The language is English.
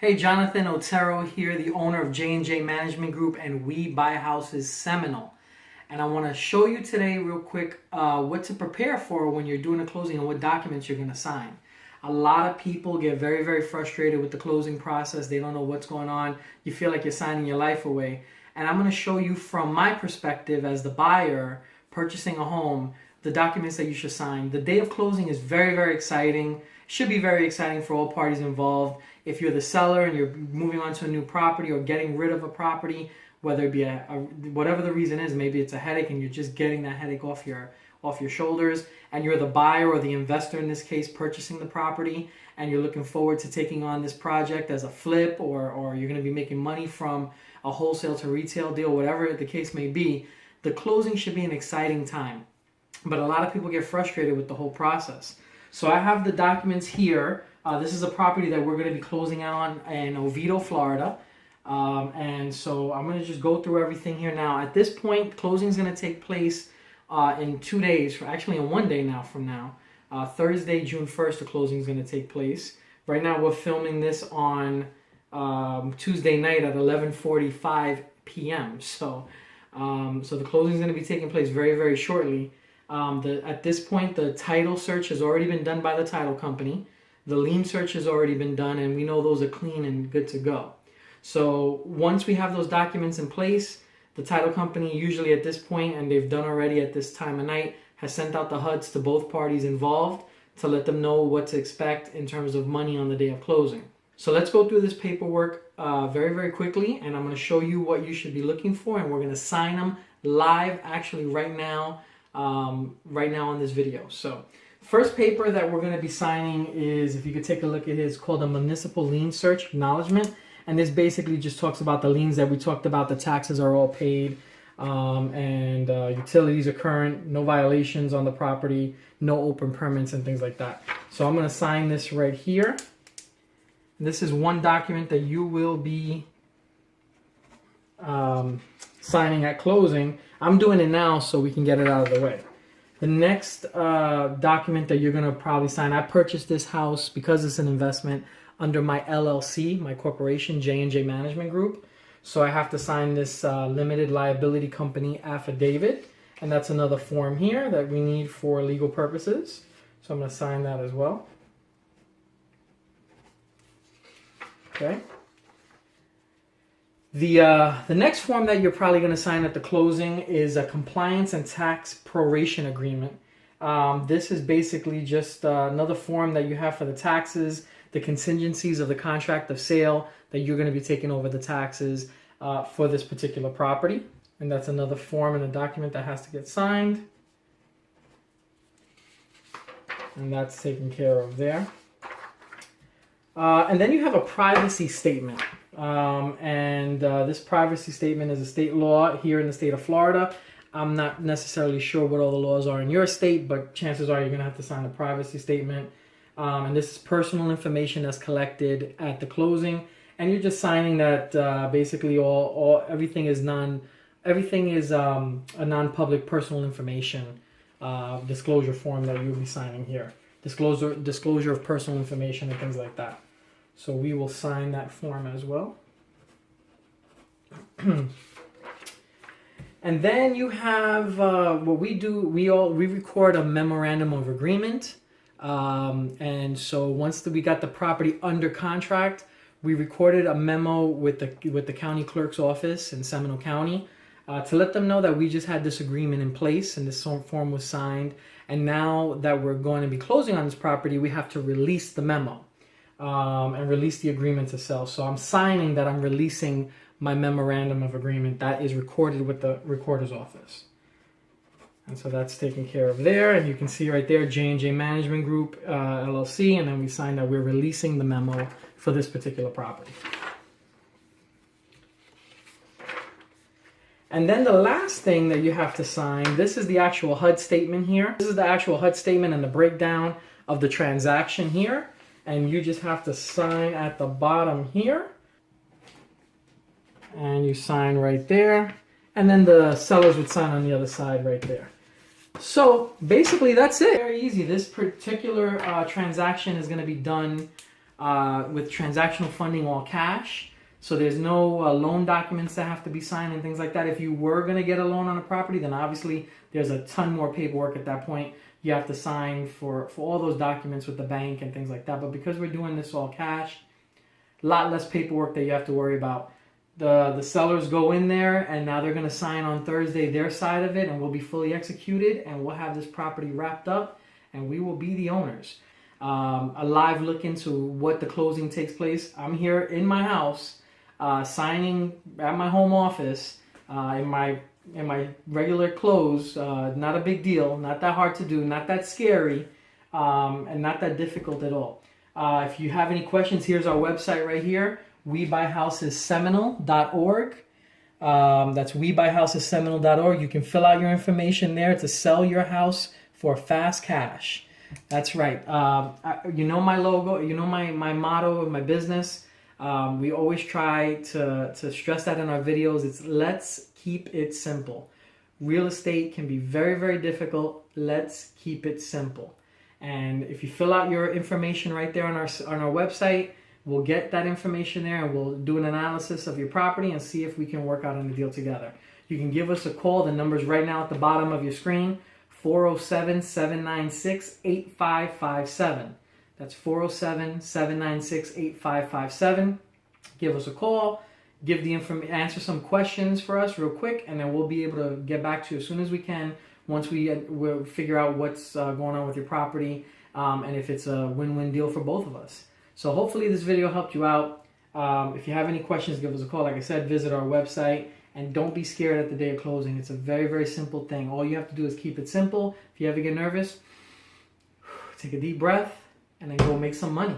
Hey, Jonathan Otero here, the owner of J&J Management Group and We Buy Houses Seminole. And I want to show you today real quick what to prepare for when you're doing a closing and what documents you're going to sign. A lot of people get very, very frustrated with the closing process. They don't know what's going on. You feel like you're signing your life away. And I'm going to show you from my perspective as the buyer purchasing a home, the documents that you should sign. The day of closing is very, very exciting. Should be very exciting for all parties involved. If you're the seller and you're moving on to a new property or getting rid of a property, whether it be whatever the reason is, maybe it's a headache and you're just getting that headache off your shoulders, and you're the buyer or the investor in this case purchasing the property, and you're looking forward to taking on this project as a flip, or you're going to be making money from a wholesale to retail deal, whatever the case may be, the closing should be an exciting time. But a lot of people get frustrated with the whole process. So I have the documents here. This is a property that we're going to be closing on in Oviedo, Florida. And so I'm going to just go through everything here now. At this point, closing is going to take place in 2 days, actually in 1 day now from now. Thursday, June 1st, the closing is going to take place. Right now we're filming this on Tuesday night at 11:45 p.m. So the closing is going to be taking place very, very shortly. At this point, the title search has already been done by the title company. The lien search has already been done, and we know those are clean and good to go. So once we have those documents in place, the title company usually at this point, and they've done already at this time of night, has sent out the HUDs to both parties involved to let them know what to expect in terms of money on the day of closing. So let's go through this paperwork very, very quickly, and I'm going to show you what you should be looking for, and we're going to sign them live actually right now on this video. So first paper that we're going to be signing is, if you could take a look at it, it's called a municipal lien search acknowledgement. And this basically just talks about the liens that we talked about. The taxes are all paid, and utilities are current, no violations on the property, no open permits and things like that. So I'm going to sign this right here. This is one document that you will be signing at closing. I'm doing it now so we can get it out of the way. The next document that you're going to probably sign, I purchased this house because it's an investment under my LLC, my corporation, J&J Management Group. So I have to sign this limited liability company affidavit. And that's another form here that we need for legal purposes. So I'm going to sign that as well. Okay. The next form that you're probably going to sign at the closing is a compliance and tax proration agreement. This is basically just another form that you have for the taxes, the contingencies of the contract of sale that you're going to be taking over the taxes for this particular property. And that's another form and a document that has to get signed. And that's taken care of there. And then you have a privacy statement. This privacy statement is a state law here in the state of Florida. I'm not necessarily sure what all the laws are in your state, but chances are you're going to have to sign a privacy statement. And this is personal information that's collected at the closing, and you're just signing that basically everything is a non-public personal information disclosure form that you'll be signing here. Disclosure of personal information and things like that. So we will sign that form as well. And then you have what we do. We record a memorandum of agreement. And so once we got the property under contract, we recorded a memo with the county clerk's office in Seminole County to let them know that we just had this agreement in place and this form was signed. And now that we're going to be closing on this property, we have to release the memo and release the agreement to sell. So I'm signing that I'm releasing my memorandum of agreement that is recorded with the recorder's office. And so that's taken care of there. And you can see right there, J&J Management Group, LLC. And then we signed that we're releasing the memo for this particular property. And then the last thing that you have to sign, this is the actual HUD statement here. This is the actual HUD statement and the breakdown of the transaction here. And you just have to sign at the bottom here. And you sign right there. And then the sellers would sign on the other side right there. So basically that's it. Very easy. This particular transaction is going to be done with transactional funding, all cash. So there's no loan documents that have to be signed and things like that. If you were going to get a loan on a property, then obviously there's a ton more paperwork at that point. You have to sign for all those documents with the bank and things like that. But because we're doing this all cash, a lot less paperwork that you have to worry about. The sellers go in there, and now they're going to sign on Thursday their side of it, and we'll be fully executed, and we'll have this property wrapped up, and we will be the owners. A live look into what the closing takes place. I'm here in my house, signing at my home office in my regular clothes. Not a big deal, not that hard to do, not that scary, and not that difficult at all. If you have any questions, here's our website right here, webuyhousesseminole.org. That's webuyhousesseminole.org. You can fill out your information there to sell your house for fast cash. That's right. You know my logo, you know my motto of my business. We always try to stress that in our videos. It's let's keep it simple. Real estate can be very, very difficult. Let's keep it simple. And if you fill out your information right there on our website, we'll get that information there and we'll do an analysis of your property and see if we can work out on a deal together. You can give us a call. The number's right now at the bottom of your screen, 407-796-8557. That's 407-796-8557. Give us a call. Give the answer some questions for us real quick, and then we'll be able to get back to you as soon as we can once we'll figure out what's going on with your property and if it's a win-win deal for both of us. So hopefully this video helped you out. If you have any questions, give us a call. Like I said, visit our website, and don't be scared at the day of closing. It's a very, very simple thing. All you have to do is keep it simple. If you ever get nervous, take a deep breath and then go make some money.